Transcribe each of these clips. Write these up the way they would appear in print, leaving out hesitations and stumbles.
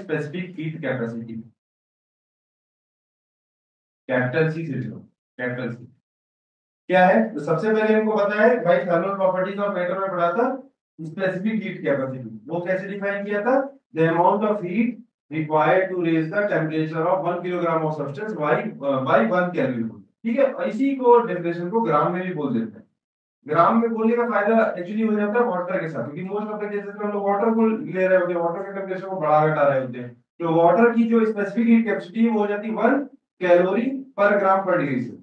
Specific heat capacity, capital C से लो, capital C क्या है? तो सबसे पहले हमको पता है भाई थर्मल प्रॉपर्टीज ऑफ मैटर में पढ़ा था स्पेसिफिक हीट कैपेसिटी। वो कैसे डिफाइन किया था? The amount of heat required to raise the temperature of 1 kilogram of substance by 1 kelvin. ठीक है, और इसी को डेफिनेशन को ग्राम में भी बोल देते हैं। ग्राम में बोलने का फायदा एक्चुअली हो जाता है वाटर के साथ, क्योंकि मोस्ट ऑफ द केसेस में हम लोग वाटर को ले रहे होते हैं, वाटर के टेम्परेचर को बढ़ा घटा रहे होते हैं, तो वाटर की जो स्पेसिफिक हीट कैपेसिटी वो हो जाती है 1 कैलोरी पर ग्राम पर डिग्री सेल्सियस।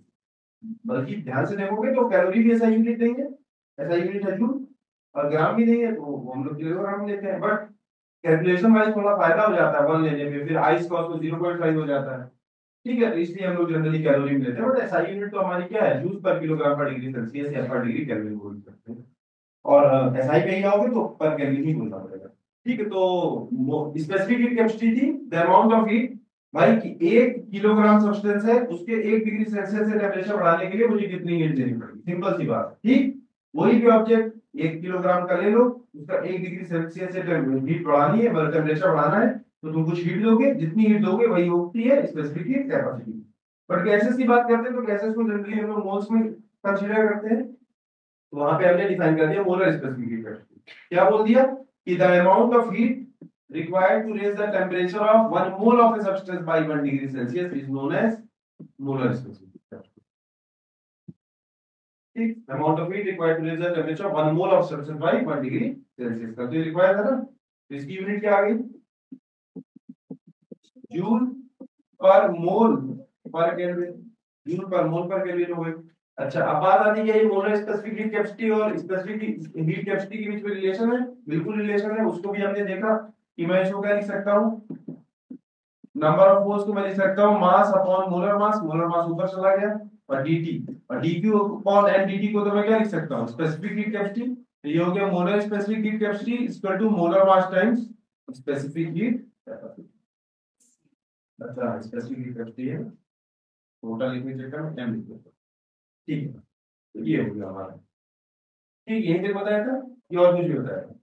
बल्कि ध्यान से देखोगे तो कैलोरी भी ऐसा यूनिट नहीं है, ऐसा यूनिट है जूल, और ग्राम भी नहीं है, तो हम लोग किलोग्राम लेते हैं। बट कैलकुलेशन वाइज थोड़ा फायदा हो जाता है 1 लेने में, फिर आइस का उसको 0.5 हो जाता है। ठीक है, तो इसलिए हम लोग जनरली कैलोरी में लेते हैं, बट ऐसा यूनिट तो हमारी क्या है, जूल पर किलोग्राम पर डिग्री सेल्सियस या पर डिग्री केल्विन बोल सकते हैं। और एसआई पे ही आओगे तो पर केल्विन ही बोलना पड़ेगा। ठीक है, तो स्पेसिफिक हीट कैपेसिटी थी द अमाउंट ऑफ हीट, भाई कि 1 किलोग्राम सब्सटेंस है, उसके 1 डिग्री सेल्सियस से टेम्परेचर बढ़ाने के लिए मुझे कितनी हीट देनी पड़ेगी, सिंपल सी बात है। ठीक, वही भी ऑब्जेक्ट 1 किलोग्राम का ले लो, उसका 1 डिग्री सेल्सियस से हीट बढ़ानी है, टेम्परेचर बढ़ाना है, तो तुम कुछ हीट दोगे, जितनी हीट दोगे वही होती है specific heat capacity. But gases की बात करते हैं तो गैसेस को जनरली हम लोग मोल्स में कंसीडर करते हैं, तो वहां पे हमने डिफाइन कर दिया मोलर स्पेसिफिक हीट कैपेसिटी। क्या बोल दिया कि the amount of heat required to raise the temperature of 1 mole of a substance by 1 degree Celsius is known as molar specific capacity. ठीक, amount of heat required to raise the temperature of 1 mole of substance by 1 degree Celsius का तो ये require था ना, तो इसकी unit क्या आ गई? जूल पर मोल पर केल्विन, जूल पर मोल पर केल्विन हो गए। अच्छा, अब बात आती है ये मोलर स्पेसिफिक हीट कैपेसिटी और स्पेसिफिक हीट कैपेसिटी के बीच में रिलेशन है, बिल्कुल रिलेशन है। उसको भी हमने देखा कि मैं इसको क्या लिख सकता हूँ, नंबर ऑफ मोल्स को मैं लिख सकता हूँ mass upon molar mass, molar mass ऊपर चला गया, और डीटी और डीक्यू अपॉन एनडीटी को तो मैं क्या लिख सकता हूँ, स्पेसिफिक हीट कैपेसिटी। ये हो गया molar specific heat capacity equal to molar mass times specific heat capacity. अच्छा, स्पेसिफिक हीट कैपेसिटी है टोटल लिखने चक्कर में एम लिख देता हूं। ठीक है, तो ये हो गया हमारा। ठीक, यही तक बताया था कि और कुछ भी बताया था?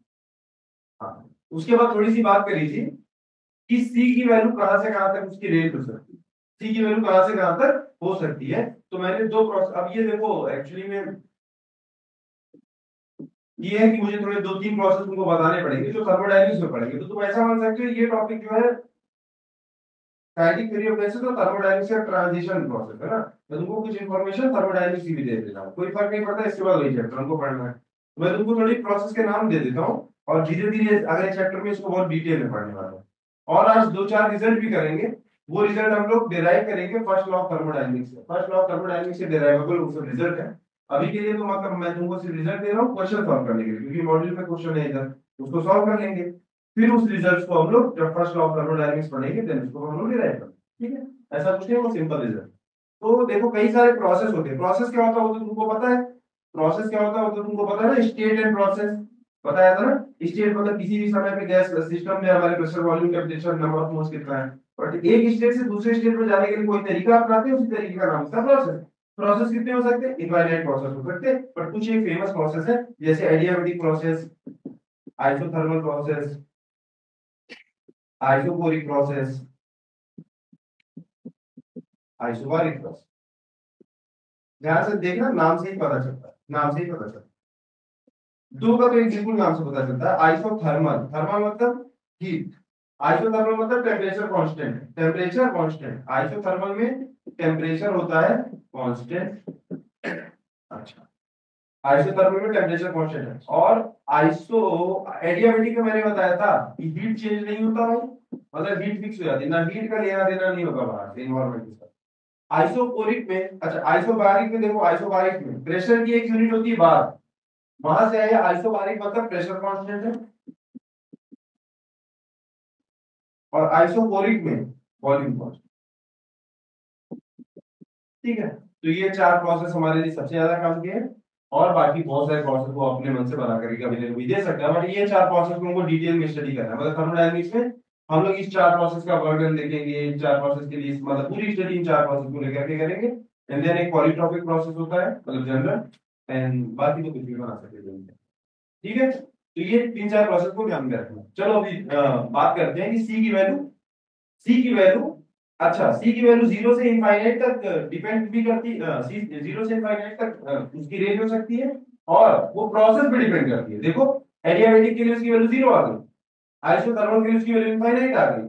हाँ, उसके बाद थोड़ी सी बात करी थी कि सी की वैल्यू कहां से कहां तक उसकी रेंज हो सकती है, सी की वैल्यू कहां से कहां तक हो सकती है। तो मैंने दो प्रोसेस, अब ये देखो एक्चुअली में ये है कि मुझे थोड़े 2-3 प्रोसेस तुमको बताने पड़ेंगे जो थर्मोडायनामिक्स में पढ़ेंगे, तो तुम ऐसा मान सकते हो ये टॉपिक जो है काइनेटिक थ्योरी ऑफ गैसेस और थर्मोडायनामिक्स का ट्रांजिशन प्रोसेस है ना, तो तुमको कुछ इंफॉर्मेशन थर्मोडायनामिक्स की भी दे देता हूं, कोई फर्क नहीं पड़ता, इसके बाद वही चैप्टर हमको पढ़ना है। तो मैं तुमको थोड़ी प्रोसेस के नाम दे देता हूं और धीरे धीरे अगले चैप्टर में इसको बहुत डिटेल में पढ़ने वाला हूं। और आज 2-4 रिजल्ट भी करेंगे, वो रिजल्ट हम लोग डिराइव करेंगे फर्स्ट लॉ ऑफ थर्मोडायनामिक्स से। फर्स्ट लॉ ऑफ थर्मोडायनामिक्स से डिराइवेबल वो सब रिजल्ट है। अभी के लिए तो मतलब मैं तुमको सिर्फ रिजल्ट दे रहा हूँ क्वेश्चन सॉल्व करने के लिए, क्योंकि मॉड्यूल में क्वेश्चन है इधर, उसको सॉल्व कर लेंगे, फिर उस रिजल्ट्स को हम लोग जब फर्स्ट लॉ ऑफ थर्मोडायनामिक्स पढ़ेंगे देन उसको हम लोग डिराइव करेंगे। ठीक है, ऐसा कुछ नहीं, वो सिंपल रिजल्ट। तो देखो कई सारे प्रोसेस होते हैं, प्रोसेस क्या होता है वो तो तुमको पता है, प्रोसेस क्या होता है वो तो तुमको पता है ना, स्टेट एंड प्रोसेस बताया था ना। स्टेट मतलब किसी भी समय पे गैस सिस्टम में हमारे pressure, volume, temperature, number of moles कितना है, बट एक स्टेट से दूसरे स्टेट में जाने के लिए कोई तरीका अपनाते हैं, उसी तरीके का नाम होता है प्रोसेस। प्रोसेस कितने हो सकते हैं? इनफाइनाइट प्रोसेस हो सकते हैं, पर कुछ एक फेमस प्रोसेस है जैसे adiabatic process, isothermal process, isochoric process, isobaric process. ध्यान से देखना, नाम से ही पता चलता है, नाम से ही पता चलता है। दो का तो एक बिल्कुल नाम से पता चलता है, आइसोथर्मल, थर्मल मतलब हीट, आइसोथर्मल मतलब temperature constant, temperature constant, isothermal में टेम्परेचर होता है कांस्टेंट। अच्छा, आइसोथर्मल में टेम्परेचर कांस्टेंट है। और आइसो एडियाबैटिक का मैंने बताया था कि हीट चेंज नहीं होता भाई, मतलब हीट फिक्स हो जाती है, ना हीट का लेना देना नहीं होगा बाहर से एनवायरनमेंट के साथ। आइसोकोरिक में, अच्छा आइसोबारिक में देखो, आइसोबारिक में प्रेशर की एक यूनिट होती है बार, वहां से आया आइसोबारिक मतलब प्रेशर कांस्टेंट है, और आइसोकोरिक में वॉल्यूम कांस्टेंट। ठीक है, तो ये 4 प्रोसेस हमारे लिए सबसे ज्यादा काम के हैं, और बाकी बहुत सारे प्रोसेस को अपने मन से बना करके कभी भी दे सकते हैं, बट ये 4 प्रोसेस को हमको डिटेल में स्टडी करना है। मतलब थर्मोडायनामिक्स में हम लोग इस 4 प्रोसेस का वर्णन देखेंगे, इन 4 प्रोसेस के लिए मतलब पूरी स्टडी इन 4 प्रोसेस को लेकर के करेंगे। एंड देन एक पॉलीट्रॉपिक प्रोसेस होता है मतलब जनरल, एंड बाकी तो कुछ भी बना सकते हैं। ठीक है, तो ये तीन चार प्रोसेस को ध्यान में रखना। चलो अभी बात करते हैं कि सी की वैल्यू अच्छा सी की वैल्यू जीरो से इनफाइनाइट तक डिपेंड भी करती सी जीरो से इनफाइनाइट तक उसकी रेंज हो सकती है, और वो प्रोसेस पे डिपेंड करती है। देखो एडियाबेटिक के लिए उसकी वैल्यू जीरो आ गई, आइसोथर्मल के लिए उसकी वैल्यू इनफाइनाइट आ गई,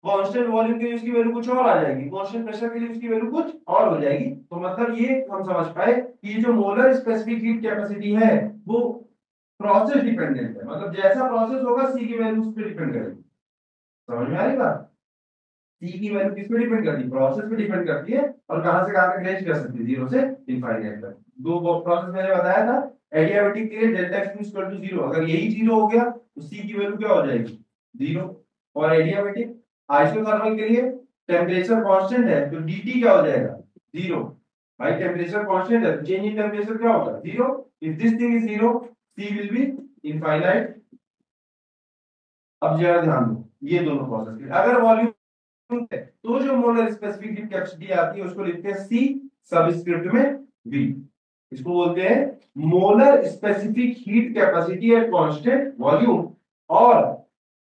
कांस्टेंट वॉल्यूम के लिए उसकी वैल्यू कुछ और आ जाएगी, कांस्टेंट प्रेशर के लिए उसकी वैल्यू कुछ और हो जाएगी। तो मतलब ये हम समझ पाए कि ये जो मोलर स्पेसिफिक हीट कैपेसिटी है वो प्रोसेस डिपेंडेंट है, मतलब जैसा प्रोसेस होगा सी की वैल्यू उस पर डिपेंड करेगी। समझ में आ रही बात? सी की वैल्यू किस पे डिपेंड करती है? प्रोसेस पे डिपेंड करती है, और कहां से कहां तक रेंज कर सकती है? जीरो से इनफाइनाइट तक। दो प्रोसेस मैंने बताया था। एडियाबेटिक के लिए delta X equal to zero, अगर यही जीरो हो गया तो सी की वैल्यू क्या हो जाएगी? जीरो। और एडियाबेटिक आइसोथर्मल के लिए टेम्परेचर कांस्टेंट है तो डीटी क्या हो जाएगा? जीरो। भाई टेम्परेचर कांस्टेंट है तो चेंज इन टेम्परेचर क्या होगा? Zero. If this thing is zero, C will be infinite. अब जरा ध्यान दो ये दोनों प्रोसेस के, अगर वॉल्यूम है तो जो मोलर स्पेसिफिक हीट कैपेसिटी आती है उसको लिखते हैं सी सबस्क्रिप्ट में वी। इसको बोलते हैं molar specific heat capacity at constant volume. और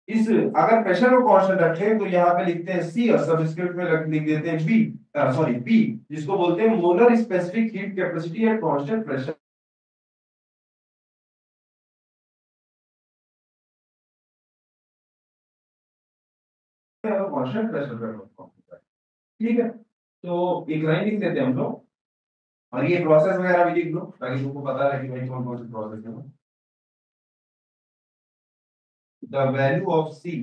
इस अगर प्रेशर को कांस्टेंट रखें तो यहां पे लिखते हैं सी, और सबस्क्रिप्ट में लिख देते हैं बी, सॉरी पी, जिसको बोलते हैं molar specific heat capacity at constant pressure. Constant pressure पे, ठीक है। तो एक लाइन लिख देते हैं हम लोग, और ये प्रोसेस वगैरह भी लिख दो ताकि तुमको पता रहे कि भाई कौन कौन से प्रोसेस है। The value of C,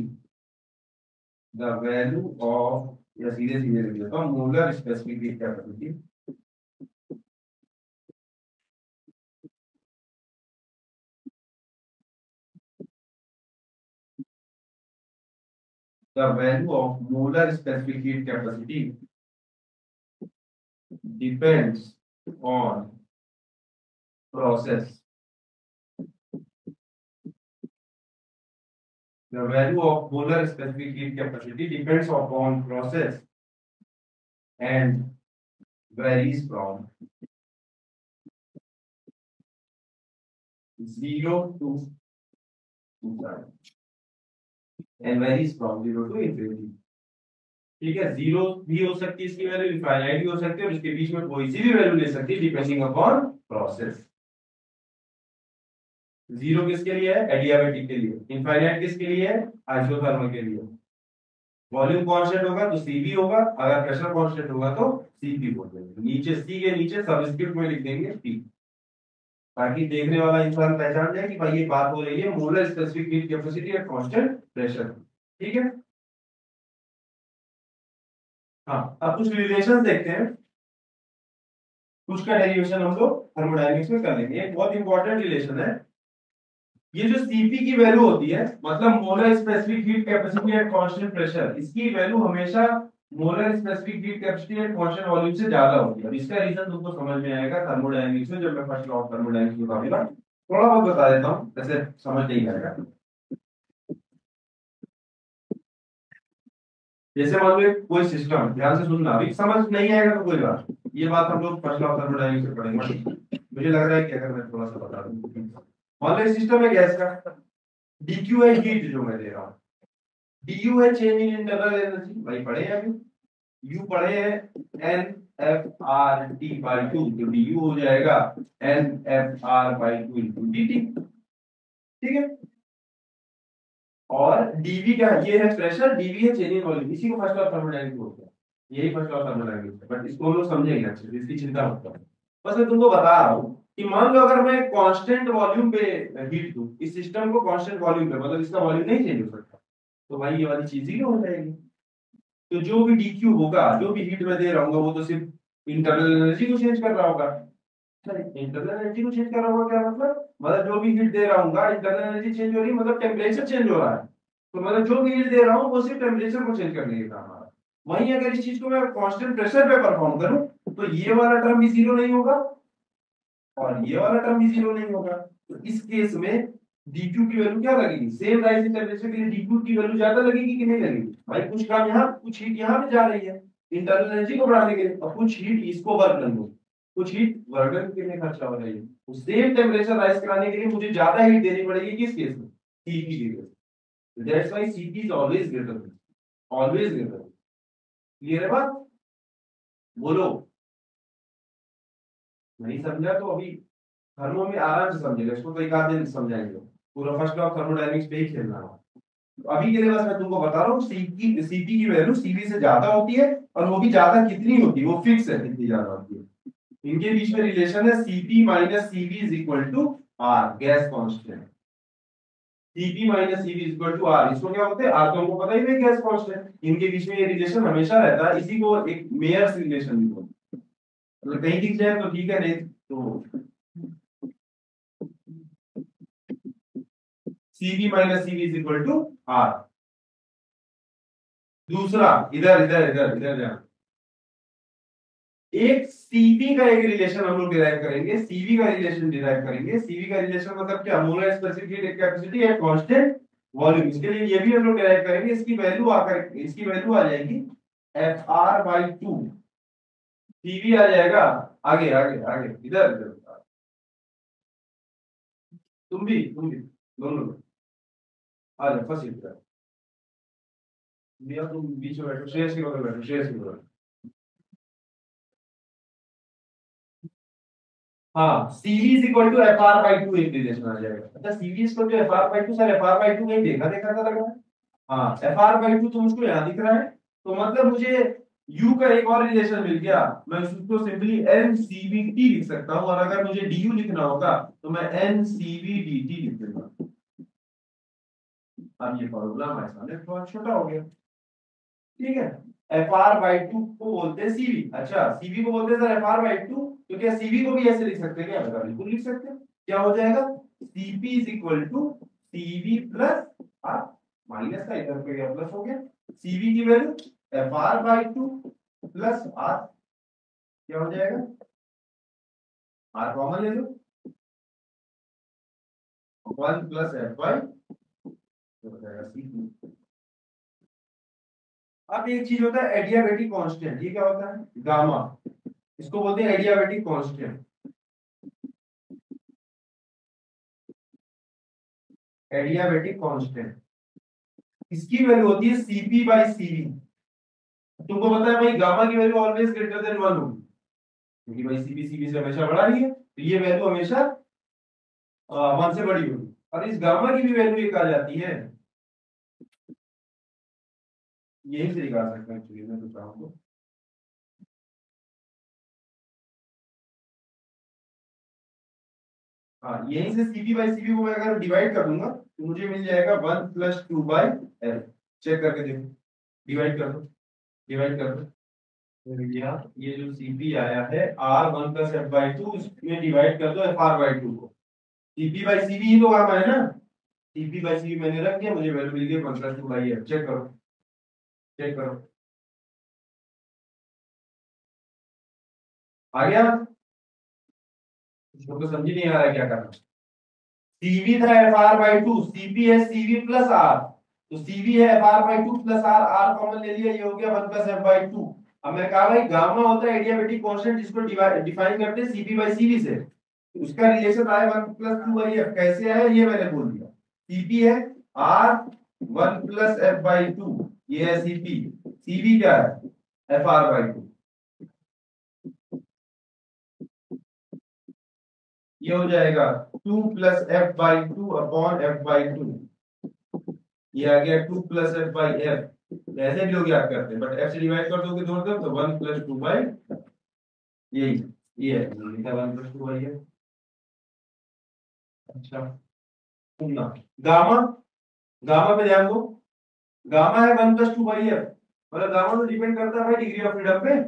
the value of, या सीधे सीधे लिख देता हूं, molar specific heat capacity, the value of molar specific heat capacity depends on process. The value of molar specific heat capacity depends upon process and varies from 0 to 2 and varies from 0 to infinity। ठीक है, zero भी हो सकती है इसकी value, infinite भी हो सकती है, और इसके बीच में कोई सी भी वैल्यू ले सकती है डिपेंडिंग अपॉन प्रोसेस। जीरो किसके लिए है? एडियाबेटिक के लिए। इनफाइनाइट किसके लिए है? आइसोथर्मल के लिए। वॉल्यूम कांस्टेंट होगा तो सीबी होगा, अगर प्रेशर कांस्टेंट होगा तो सीपी बोल देंगे। नीचे सी के नीचे सबस्क्रिप्ट में लिख देंगे पी, ताकि देखने वाला इंसान पहचान जाए कि भाई ये बात हो रही है molar specific heat capacity at constant pressure. ठीक है। हाँ, अब कुछ रिलेशन देखते हैं, कुछ का डेरिवेशन हम लोग थर्मोडायनेमिक्स में कर लेंगे। एक बहुत इंपॉर्टेंट रिलेशन है, ये जो सीपी की वैल्यू होती है, मतलब molar specific heat capacity at constant pressure, इसकी वैल्यू हमेशा molar specific heat capacity at constant volume से ज्यादा होती है। अब इसका रीजन तुमको समझ में आएगा थर्मोडायनेमिक्स में, जब मैं फर्स्ट लॉ ऑफ थर्मोडायनेमिक्स बताऊंगा। थोड़ा बहुत बता देता हूँ, वैसे समझ नहीं आएगा। जैसे मान लो कोई सिस्टम, ध्यान से सुनना, अभी समझ नहीं आएगा तो कोई बात, ये बात हम लोग फर्स्ट लॉ ऑफ थर्मोडायनेमिक्स से पढ़ेंगे। मुझे लग रहा है कि अगर मैं थोड़ा सा बता दूं, मान लो सिस्टम है गैस का, डीक्यू है हीट जो मैं दे रहा हूँ, डीयू है चेंज इन इंटरनल एनर्जी, भाई पढ़े हैं अभी, यू पढ़े हैं N F R T by two, तो डीयू हो जाएगा N F R by two into D T. ठीक है। और डीवी क्या है? ये है प्रेशर, डीवी है चेंज इन वॉल्यूम, इसी को फर्स्ट लॉ ऑफ थर्मोडायनेमिक्स बोलते हैं। यही फर्स्ट लॉ ऑफ थर्मोडायनेमिक्स है, बट इसको हम लोग समझेंगे अच्छे से, इसकी चिंता मत करो। बस मैं तुमको बता रहा हूँ कि मान लो अगर मैं कांस्टेंट वॉल्यूम पे हीट दूं, इस सिस्टम को कांस्टेंट वॉल्यूम पे, मतलब इसका वॉल्यूम नहीं चेंज हो सकता, तो भाई ये वाली चीज ही हो जाएगी। तो जो भी डीक्यू होगा, जो भी हीट में दे रहा हूँ, वो तो सिर्फ इंटरनल एनर्जी को चेंज कर रहा होगा। इंटरनल एनर्जी को चेंज कर रहा होगा क्या मतलब जो भी हीट दे रहा हूँ इंटरनल एनर्जी चेंज हो रही है, मतलब टेम्परेचर चेंज हो रहा है। तो मतलब जो भी हीट दे रहा हूँ वो सिर्फ टेम्परेचर को चेंज करने का काम आ रहा है। वहीं अगर इस चीज को मैं कांस्टेंट प्रेशर पे परफॉर्म करूं तो ये वाला टर्म भी जीरो नहीं होगा और ये वाला टर्म भी जीरो नहीं होगा। तो इस केस में dq की वैल्यू क्या लगेगी? सेम राइज इन टेम्परेचर के लिए dq की वैल्यू ज्यादा लगेगी कि नहीं लगेगी? भाई कुछ काम यहाँ, कुछ हीट यहाँ पे जा रही है इंटरनल एनर्जी को बढ़ाने के लिए, और कुछ हीट इसको वर्क करनी है। कुछ हीट वर्डन के लिए खर्चा हो रही है, सेम टेम्परेचर राइज कराने के लिए मुझे ज्यादा हीट देनी पड़ेगी किस केस में, सीपी के केस में। That's why CP is always greater than, always greater. Clear है बात? बोलो। नहीं समझा तो अभी थर्मो में आराम से समझेगा, इसको तो एक आध दिन समझाएंगे, पूरा फर्स्ट क्लास थर्मोडायनेमिक्स पे ही खेलना है। तो अभी के लिए बस मैं तुमको बता रहा हूँ सीपी की वैल्यू सीवी से ज्यादा होती है, और वो भी ज्यादा कितनी होती है, वो फिक्स है कितनी ज्यादा होती है। इनके बीच में रिलेशन है CP minus CV is equal to R, gas constant. CP minus CV is equal to R, इसको क्या बोलते हैं, आर तो हमको पता ही है गैस कांस्टेंट। इनके बीच में ये रिलेशन हमेशा रहता है, इसी को एक मेयर्स रिलेशन भी बोलते हैं। मतलब कहीं दिख जाए तो ठीक है, नहीं तो CV minus CV is equal to R. दूसरा इधर इधर इधर इधर ध्यान, एक सीवी का एक रिलेशन हम लोग डिराइव करेंगे, सीवी का रिलेशन डिराइव करेंगे। सीवी का रिलेशन मतलब क्या, molar specific heat capacity at constant volume. इसके लिए ये भी हम लोग डिराइव करेंगे, इसकी वैल्यू आ जाएगी F R by two. CV आ जाएगा, आगे आगे आगे इधर इधर, तुम भी दोनों लोग आ जाओ, फर्स्ट इधर भैया, तुम बीच में बैठो, श्रेयस के बगल बैठो, श्रेयस के बगल। हाँ, CV is equal to F R by two एक रिलेशन आ जाएगा। अच्छा, CV is equal to F R by two, sir F R by two कहीं देखा देखा था लग रहा है। हाँ, एफ आर बाई टू तो मुझको यहाँ दिख रहा है, तो मतलब मुझे यू का एक और रिलेशन मिल गया। मैं उसको सिंपली एन सीवी टी लिख सकता हूँ, और अगर मुझे डी यू लिखना होगा तो मैं एन सीवी डी टी लिख दूंगा। अब ये फॉर्मूला हमारे सामने थोड़ा छोटा हो गया, ठीक है। एफ आर बाई टू को बोलते हैं सीवी। अच्छा, सीवी को बोलते हैं sir F R by two, तो क्या सीवी को भी ऐसे लिख सकते हैं क्या, बता, बिल्कुल लिख सकते हैं। क्या हो जाएगा, CP is equal to CV plus R, minus का इधर पे गया प्लस हो गया, सीवी की value F R by two plus R, क्या हो जाएगा, आर कॉमन ले लो, वन प्लस एफ बाई हो जाएगा सीपी। अब एक चीज होता है एडियाबेटिक कांस्टेंट, ये क्या होता है, गामा, इसको बोलते हैं एडियाबेटिक कांस्टेंट। एडियाबेटिक कांस्टेंट, इसकी वैल्यू होती है सीपी बाई सीवी। तुमको पता है भाई, गामा की वैल्यू ऑलवेज ग्रेटर देन 1 होगी, क्योंकि भाई सीपी सीवी से हमेशा बड़ा ही है, तो ये वैल्यू हमेशा 1 से बड़ी होगी। और इस गामा की भी वैल्यू एक आ जाती है, यही से निकाल सकते हैं एक्चुअली, मैं तो चाहूँ तो। हाँ, यहीं से सीपी बाई सीवी को मैं अगर डिवाइड कर दूंगा तो मुझे मिल जाएगा 1 प्लस 2 बाई एफ। चेक करके देखो, डिवाइड कर दो, डिवाइड कर दो। तो भैया ये जो सीपी आया है R 1 plus F by two, इसमें डिवाइड कर दो एफ आर बाई टू को। सीपी बाई सीवी ही तो काम है ना, सीपी बाई सीवी मैंने रख दिया, मुझे वैल्यू मिल गई 1 प्लस 2 बाई एफ। चेक करो, चेक करो, आ गया? इसको तो समझ ही नहीं आ रहा है क्या करना। सीवी था F R by two, CP है सीवी प्लस आर, तो सीवी है F R by two plus R, R common ले लिया, ये हो गया 1 प्लस एफ बाई टू। अब मैं कहा भाई गामा होता है एडियाबेटिक कांस्टेंट, जिसको डिफाइन करते हैं सीपी बाई सीवी से, उसका रिलेशन आया 1 प्लस 2 बाई एफ। कैसे आया ये मैंने बोल दिया, सीपी है R 1 plus F by two, ये है सीपी, सीवी क्या है एफ आर बाई टू, ये हो जाएगा 2 plus F by two upon F by two, ये आ गया 2 प्लस एफ बाई एफ। ऐसे भी लोग याद करते हैं, बट एफ से डिवाइड कर दोगे दोनों तरफ तो 1 प्लस 2 बाई, यही ये है, लिखा 1 प्लस 2 बाई एफ। अच्छा, सुनना, गामा, गामा पे ध्यान दो, गामा है 1 प्लस 2 बाई एफ, मतलब गामा तो डिपेंड करता है भाई डिग्री ऑफ फ्रीडम पे,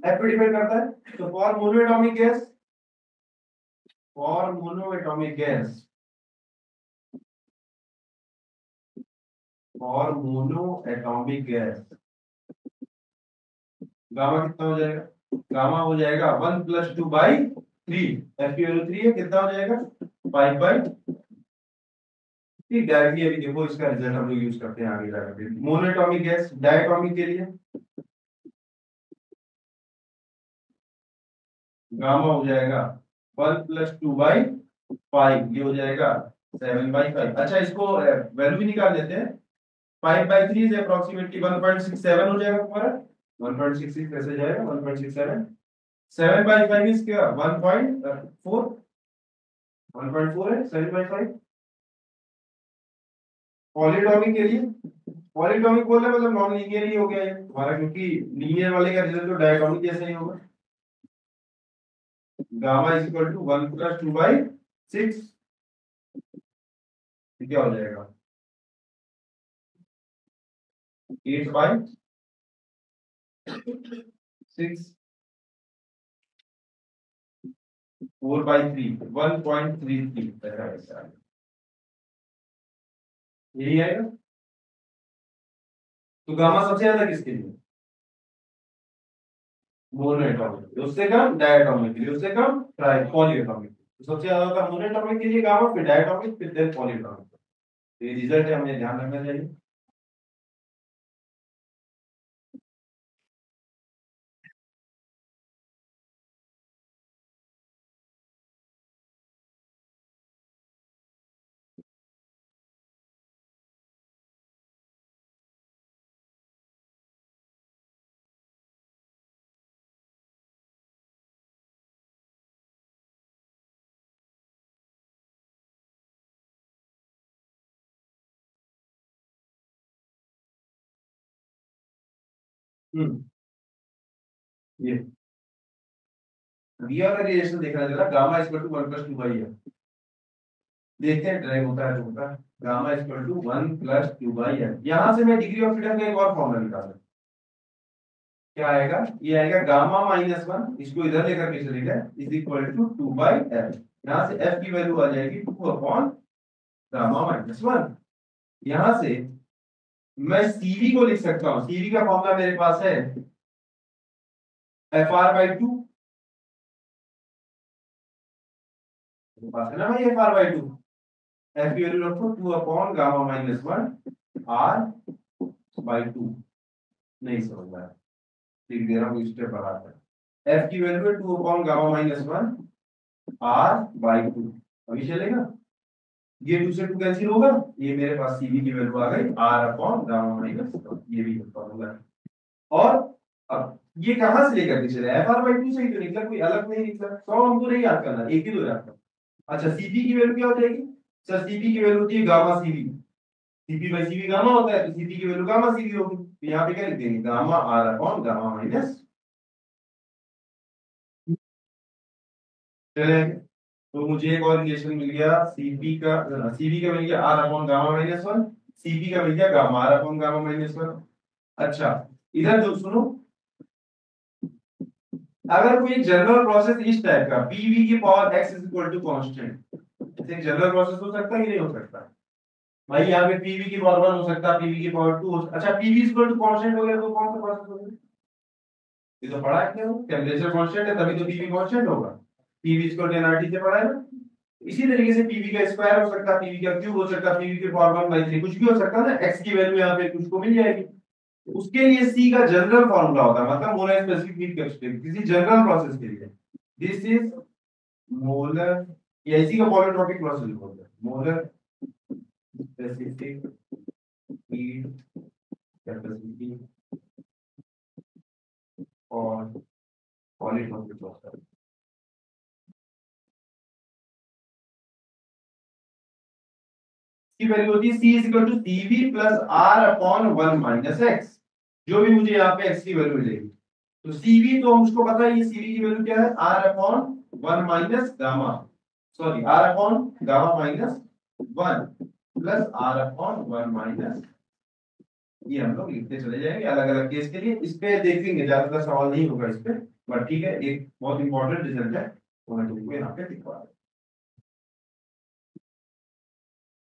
एफ पे डिपेंड करता है। तो for monoatomic gas, for monoatomic gas, for monoatomic gas, gamma कितना हो जाएगा, गामा हो जाएगा 1 प्लस 2 बाई 3, एफ की वैल्यू 3 है, कितना हो जाएगा 5 बाई, ठीक। डायरेक्टली अभी देखो इसका रिजल्ट हम लोग यूज करते हैं आगे जाकर मोनोएटॉमिक गैस। डायटोमिक के लिए गामा हो जाएगा 1+2/5, ये हो जाएगा 7/5। अच्छा इसको वैल्यू भी निकाल लेते हैं। 5/3 इज अप्रोक्सीमेटली 1.67 हो जाएगा तुम्हारा। 1.66 कैसे जाएगा 1.67। 7/5 इज क्या 1.4। 1.4 है 7/5 पॉलीटॉमिक के लिए। पॉलीटॉमिक बोलना मतलब नॉन लीनियर ही हो गया ये तुम्हारा, क्योंकि लीनियर वाले का रिजल्ट तो डायटोमिक जैसा ही होगा। गामा इज इक्वल टू 1+2/6, क्या हो जाएगा 8/6, 4/3, 1.33 ऐसा यही आएगा। तो गामा सबसे ज्यादा किसके लिए मोनोएटॉमिक, उससे कम डायटोमिक के लिए, उससे कम पॉलीएटॉमिक। तो सबसे ज्यादा होता है मोनोएटॉमिक के लिए गामा, फिर डायटोमिक, फिर देन पॉलीएटॉमिक। ये रिजल्ट है, हमें ध्यान रखना चाहिए। हम्म ये ये वाला रिलेशन देखना जरा, गामा इक्वल टू 1+2 है। देखते हैं ड्राइव होता है तो होता है। गामा इक्वल टू 1+2 है। यहां से मैं डिग्री ऑफ फ्रीडम का एक और फॉर्मूला निकाल सकता हूं। क्या आएगा, ये आएगा गामा-1, इसको इधर लेकर के चले गए, इज इक्वल टू 2/f। यहां से f की वैल्यू आ जाएगी 2/गामा-1। यहां से मैं cv को लिख सकता हूं। cv का फॉर्मूला मेरे पास है fr/2। मेरे पास है ना भाई fr/2। f की वैल्यू रखो 2/गामा-1 r/2। नहीं समझ में आया, लिख दे रहा हूँ स्टेप बढ़ाकर। f की वैल्यू है 2/गामा-1 r/2। अभी चलेगा, ये 2 से 2 कैंसिल होगा, ये मेरे पास cv की वैल्यू आ गई r/गामा-1। ये भी फॉर्मूला है। और अब ये कहां से लेकर के चले, fr/2 से ही तो निकला, कोई अलग नहीं निकला। 100 हमको नहीं याद करना, एक ही तो याद करना। अच्छा cp की वैल्यू क्या हो जाएगी सर, cp की वैल्यू होती है गामा cv। cp/cv गामा होता है, तो cp की वैल्यू गामा cv होगी। तो यहाँ पे क्या लिख देंगे, गामा r/गामा-। चले, तो मुझे एक और रिलेशन मिल गया, cv का मिल गया r/गामा-1, cp का मिल गया गामा r/गामा-1। अच्छा इधर जो सुनो, अगर कोई जनरल प्रोसेस इस टाइप का pv की power x is equal to constant, एक जनरल प्रोसेस हो सकता है कि नहीं हो सकता भाई। यहाँ पे pv की पावर 1 हो सकता है, pv की पावर 2 हो सकता। अच्छा pv is equal to constant हो गया तो कौन सा प्रोसेस हो गया, ये तो पढ़ा है क्या, टेम्परेचर कांस्टेंट है तभी तो pv कांस्टेंट होगा। pv is equal to nRT से पढ़ा है ना। इसी तरीके से पीवी का स्क्वायर हो सकता है, पीवी का क्यूब हो सकता है, पीवी के पावर 1/3 कुछ भी हो सकता है ना। एक्स की वैल्यू यहाँ पे कुछ को मिल जाएगी। उसके लिए सी का जनरल फॉर्मूला होता है, मतलब मोलर स्पेसिफिक हीट कैपेसिटी किसी जनरल प्रोसेस के लिए। दिस इज मोलर, या इसी का पॉलीट्रॉपिक प्रोसेस बोलते हैं, मोलर स्पेसिफिक हीट कैपेसिटी और पॉलीट्रॉपिक प्रोसेस। की वैल्यू होती है C is equal to CV plus R/1 - x। जो भी मुझे यहाँ पे x की वैल्यू मिलेगी, तो CV तो मुझको पता है, ये CV की वैल्यू क्या है R/1 - gamma, sorry R/गामा-1 plus R/1 - ये हम लोग लिखते चले जाएंगे अलग अलग केस के लिए। इस पे देखेंगे, ज्यादातर सवाल नहीं होगा इस पे, बट ठीक है, एक बहुत इंपॉर्टेंट रिजल्ट है, वो मैं तुमको यहाँ पे दिखवा रहा हूं।